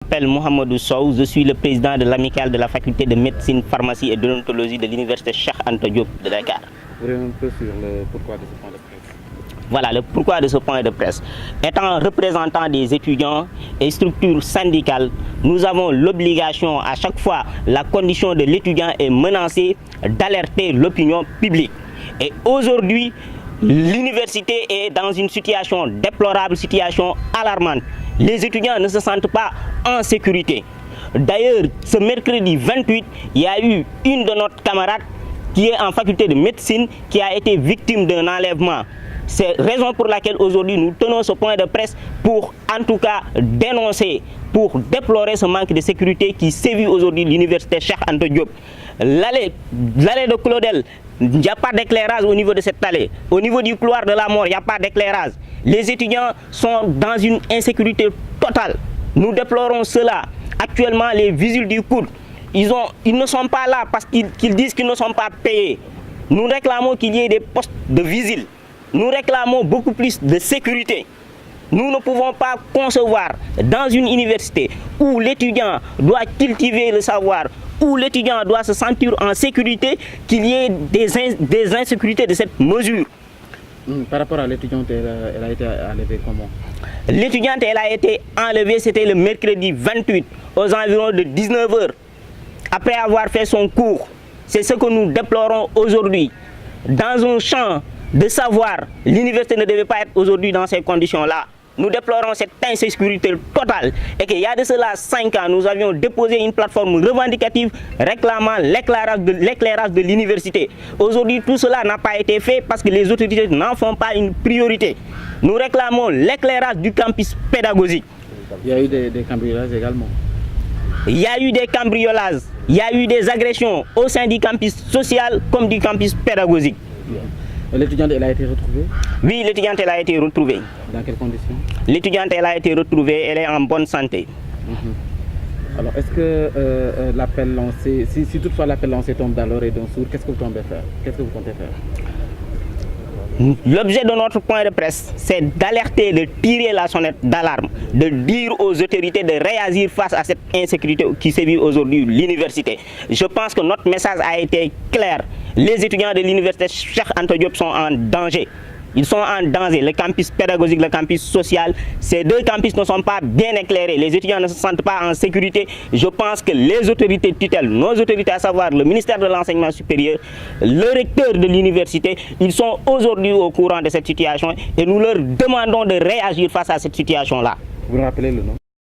Je m'appelle Mohamedou Sow, je suis le président de l'amicale de la faculté de médecine, pharmacie et d'odontologie de l'université Cheikh Anta Diop de Dakar. Vous revenez un peu sur le pourquoi de ce point de presse. Voilà le pourquoi de ce point de presse. Étant représentant des étudiants et structures syndicales, nous avons l'obligation, à chaque fois la condition de l'étudiant est menacée, d'alerter l'opinion publique. Et aujourd'hui, l'université est dans une situation déplorable, situation alarmante. Les étudiants ne se sentent pas en sécurité. D'ailleurs, ce mercredi 28, il y a eu une de nos camarades qui est en faculté de médecine qui a été victime d'un enlèvement. C'est la raison pour laquelle aujourd'hui nous tenons ce point de presse pour en tout cas dénoncer, pour déplorer ce manque de sécurité qui sévit aujourd'hui l'université Cheikh Anta Diop. L'allée de Claudel, il n'y a pas d'éclairage au niveau de cette allée. Au niveau du couloir de la mort, il n'y a pas d'éclairage. Les étudiants sont dans une insécurité totale. Nous déplorons cela. Actuellement, les vigiles du coude, ils ne sont pas là parce qu'ils disent qu'ils ne sont pas payés. Nous réclamons qu'il y ait des postes de vigile. Nous réclamons beaucoup plus de sécurité. Nous ne pouvons pas concevoir dans une université où l'étudiant doit cultiver le savoir, où l'étudiant doit se sentir en sécurité, qu'il y ait des insécurités de cette mesure. Par rapport à l'étudiante, elle a été enlevée comment? L'étudiante, elle a été enlevée, c'était le mercredi 28, aux environs de 19 h, après avoir fait son cours. C'est ce que nous déplorons aujourd'hui. Dans un champ de savoir, l'université ne devait pas être aujourd'hui dans ces conditions-là. Nous déplorons cette insécurité totale et qu'il y a de cela 5 ans, nous avions déposé une plateforme revendicative réclamant l'éclairage de l'université. Aujourd'hui, tout cela n'a pas été fait parce que les autorités n'en font pas une priorité. Nous réclamons l'éclairage du campus pédagogique. Il y a eu des cambriolages également. Il y a eu des cambriolages, il y a eu des agressions au sein du campus social comme du campus pédagogique. L'étudiante, elle a été retrouvée? Oui, l'étudiante, elle a été retrouvée. Dans quelles conditions? L'étudiante, elle a été retrouvée, elle est en bonne santé. Alors, est-ce que l'appel lancé, si toutefois l'appel lancé tombe dans l'oreille d'un sourd, qu'est-ce que vous comptez faire? Qu'est-ce que vous comptez faire? L'objet de notre point de presse, c'est d'alerter, de tirer la sonnette d'alarme, de dire aux autorités de réagir face à cette insécurité qui sévit aujourd'hui l'université. Je pense que notre message a été clair. Les étudiants de l'université Cheikh Anta Diop sont en danger. Ils sont en danger. Le campus pédagogique, le campus social, ces deux campus ne sont pas bien éclairés. Les étudiants ne se sentent pas en sécurité. Je pense que les autorités tutelles, nos autorités, à savoir le ministère de l'Enseignement supérieur, le recteur de l'université, ils sont aujourd'hui au courant de cette situation et nous leur demandons de réagir face à cette situation-là. Vous me rappelez le nom?